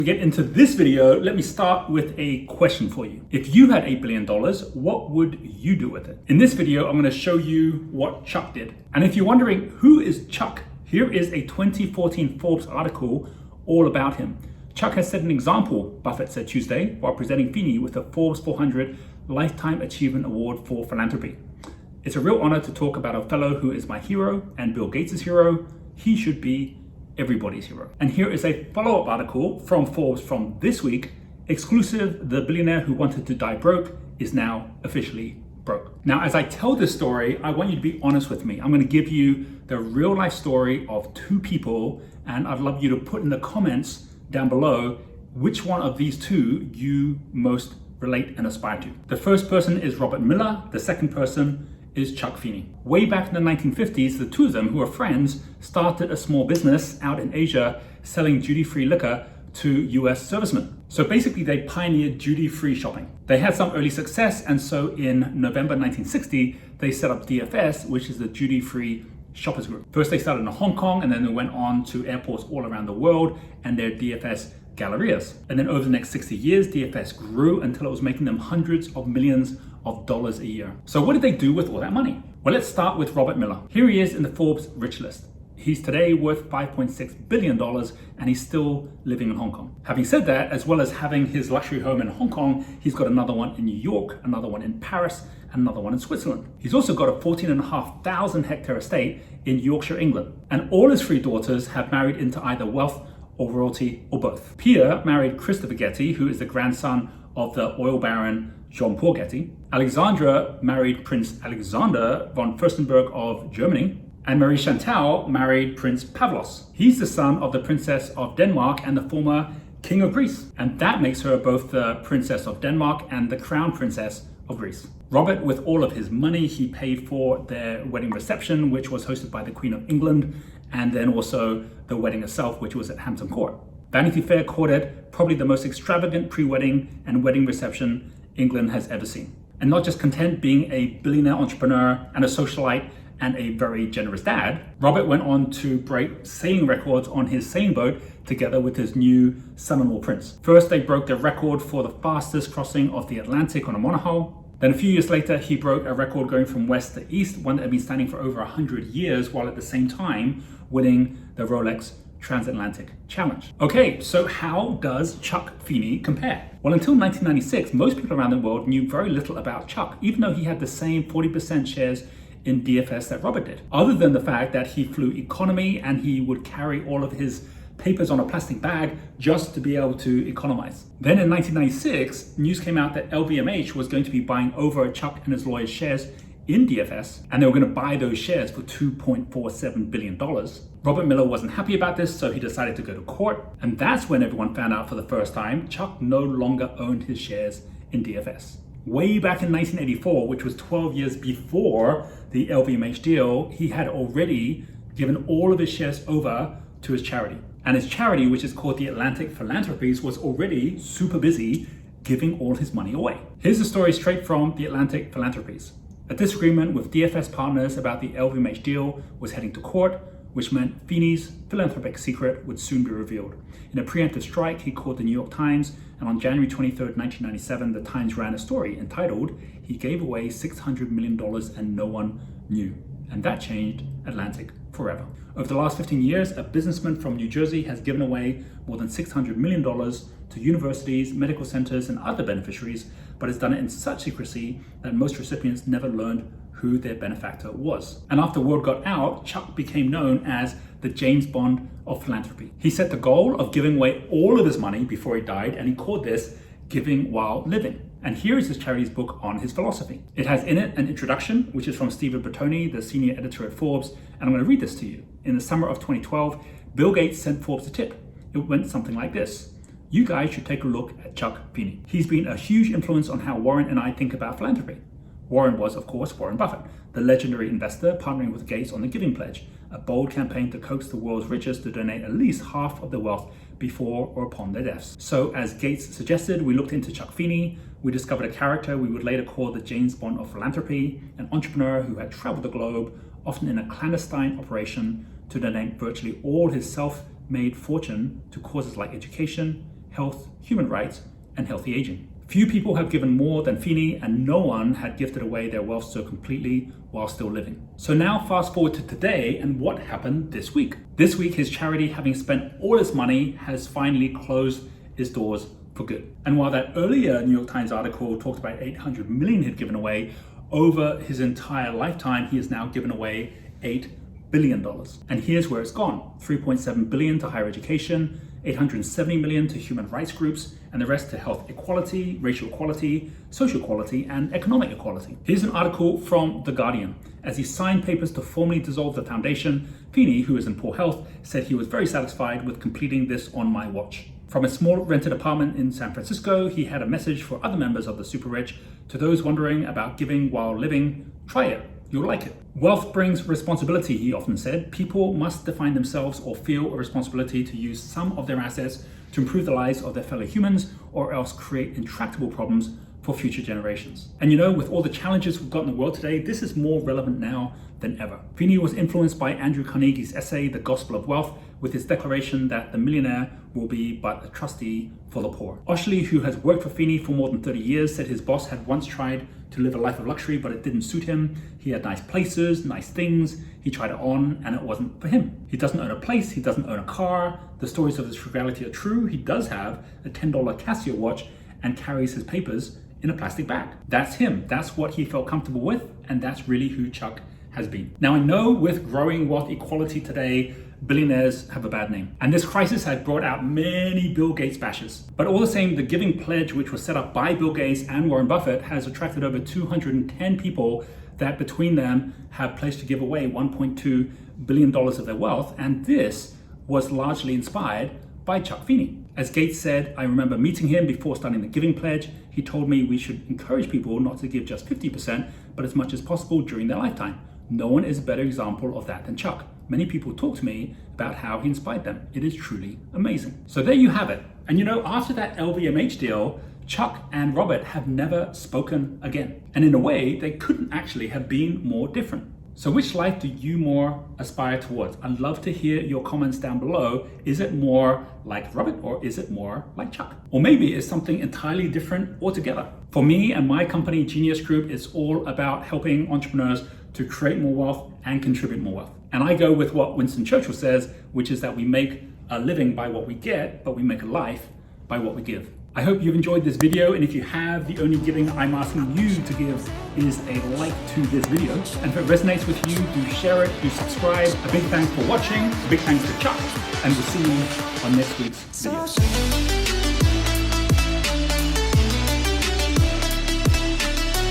To get into this video, let me start with a question for you. If you had $8 billion, what would you do with it? In this video, I'm going to show you what Chuck did. And if you're wondering, who is Chuck? Here is a 2014 Forbes article all about him. Chuck has set an example, Buffett said Tuesday, while presenting Feeney with the Forbes 400 Lifetime Achievement Award for Philanthropy. It's a real honor to talk about a fellow who is my hero and Bill Gates' hero. He should be everybody's hero. And here is a follow-up article from Forbes from this week, exclusive: the billionaire who wanted to die broke is now officially broke. Now, as I tell this story, I want you to be honest with me. I'm going to give you the real life story of two people, and I'd love you to put in the comments down below which one of these two you most relate and aspire to. The first person is Robert Miller. The second person is Chuck Feeney. Way back in the 1950s, the two of them, who are friends, started a small business out in Asia selling duty-free liquor to US servicemen. So basically they pioneered duty-free shopping. They had some early success, and so in November 1960, they set up DFS, which is the duty-free shoppers group. First they started in Hong Kong, and then they went on to airports all around the world and their DFS gallerias. And then over the next 60 years, DFS grew until it was making them hundreds of millions of dollars a year. So what did they do with all that money? Well, let's start with Robert Miller. Here he is in the Forbes rich list. He's today worth $5.6 billion, and he's still living in Hong Kong. Having said that, as well as having his luxury home in Hong Kong, he's got another one in New York, another one in Paris, and another one in Switzerland. He's also got a 14,500 hectare estate in Yorkshire, England. And all his three daughters have married into either wealth or royalty or both. Pierre married Christopher Getty, who is the grandson of the oil baron Jean-Paul Getty. Alexandra married Prince Alexander von Fürstenberg of Germany. And Marie Chantal married Prince Pavlos. He's the son of the Princess of Denmark and the former King of Greece. And that makes her both the Princess of Denmark and the Crown Princess of Greece. Robert, with all of his money, he paid for their wedding reception, which was hosted by the Queen of England, and then also the wedding itself, which was at Hampton Court. Vanity Fair called it probably the most extravagant pre-wedding and wedding reception England has ever seen. And not just content being a billionaire entrepreneur and a socialite and a very generous dad, Robert went on to break sailing records on his sailing boat together with his new son-in-law Prince. First, they broke the record for the fastest crossing of the Atlantic on a monohull. Then a few years later, he broke a record going from west to east, one that had been standing for over 100 years, while at the same time winning the Rolex Transatlantic Challenge. Okay, so how does Chuck Feeney compare? Well, until 1996, most people around the world knew very little about Chuck, even though he had the same 40% shares in DFS that Robert did, other than the fact that he flew economy and he would carry all of his papers on a plastic bag just to be able to economize. Then in 1996, news came out that LVMH was going to be buying over Chuck and his lawyers' shares in DFS, and they were going to buy those shares for $2.47 billion. Robert Miller wasn't happy about this, so he decided to go to court, and that's when everyone found out for the first time Chuck no longer owned his shares in DFS. Way back in 1984, which was 12 years before the LVMH deal, he had already given all of his shares over to his charity. And his charity, which is called the Atlantic Philanthropies, was already super busy giving all his money away. Here's the story straight from the Atlantic Philanthropies. A disagreement with DFS partners about the LVMH deal was heading to court, which meant Feeney's philanthropic secret would soon be revealed. In a preemptive strike, he called the New York Times, and on January 23rd, 1997, the Times ran a story entitled, "He Gave Away $600 million and No One Knew." And that changed Atlantic forever. Over the last 15 years, a businessman from New Jersey has given away more than $600 million to universities, medical centers, and other beneficiaries, but has done it in such secrecy that most recipients never learned who their benefactor was. And after word got out, Chuck became known as the James Bond of philanthropy. He set the goal of giving away all of his money before he died, and he called this giving while living. And here is his charity's book on his philosophy. It has in it an introduction, which is from Stephen Bertoni, the senior editor at Forbes, and I'm going to read this to you. In the summer of 2012, Bill Gates sent Forbes a tip. It went something like this: "You guys should take a look at Chuck Feeney. He's been a huge influence on how Warren and I think about philanthropy." Warren was, of course, Warren Buffett, the legendary investor partnering with Gates on the Giving Pledge, a bold campaign to coax the world's richest to donate at least half of their wealth before or upon their deaths. So, as Gates suggested, we looked into Chuck Feeney. We discovered a character we would later call the James Bond of philanthropy, an entrepreneur who had traveled the globe, often in a clandestine operation, to donate virtually all his self-made fortune to causes like education, health, human rights, and healthy aging. Few people have given more than Feeney, and no one had gifted away their wealth so completely while still living. So now fast forward to today and what happened this week. This week, his charity, having spent all its money, has finally closed its doors for good. And while that earlier New York Times article talked about 800 million he'd given away, over his entire lifetime, he has now given away $8 billion. And here's where it's gone. 3.7 billion to higher education, 870 million to human rights groups, and the rest to health equality, racial equality, social equality, and economic equality. Here's an article from The Guardian. As he signed papers to formally dissolve the foundation, Feeney, who is in poor health, said he was very satisfied with completing this on my watch. From a small rented apartment in San Francisco, he had a message for other members of the super rich. To those wondering about giving while living, try it. You'll like it. Wealth brings responsibility, he often said. People must define themselves or feel a responsibility to use some of their assets to improve the lives of their fellow humans, or else create intractable problems for future generations. And you know, with all the challenges we've got in the world today, this is more relevant now than ever. Feeney was influenced by Andrew Carnegie's essay, The Gospel of Wealth, with his declaration that the millionaire will be but a trustee for the poor. Oshley, who has worked for Feeney for more than 30 years, said his boss had once tried to live a life of luxury, but it didn't suit him. He had nice places, nice things. He tried it on, and it wasn't for him. He doesn't own a place. He doesn't own a car. The stories of his frugality are true. He does have a $10 Casio watch and carries his papers in a plastic bag. That's him. That's what he felt comfortable with, and that's really who Chuck has been. Now, I know with growing wealth equality today, billionaires have a bad name. And this crisis had brought out many Bill Gates bashers. But all the same, the Giving Pledge, which was set up by Bill Gates and Warren Buffett, has attracted over 210 people that between them have pledged to give away $1.2 billion of their wealth. And this was largely inspired by Chuck Feeney. As Gates said, I remember meeting him before starting the Giving Pledge. He told me we should encourage people not to give just 50%, but as much as possible during their lifetime. No one is a better example of that than Chuck. Many people talk to me about how he inspired them. It is truly amazing. So there you have it. And you know, after that LVMH deal, Chuck and Robert have never spoken again. And in a way, they couldn't actually have been more different. So which life do you more aspire towards? I'd love to hear your comments down below. Is it more like Robert or is it more like Chuck? Or maybe it's something entirely different altogether. For me and my company, Genius Group, is all about helping entrepreneurs to create more wealth and contribute more wealth. And I go with what Winston Churchill says, which is that we make a living by what we get, but we make a life by what we give. I hope you've enjoyed this video, and if you have, the only giving I'm asking you to give is a like to this video. And if it resonates with you, do share it, do subscribe. A big thanks for watching, a big thanks to Chuck, and we'll see you on next week's video.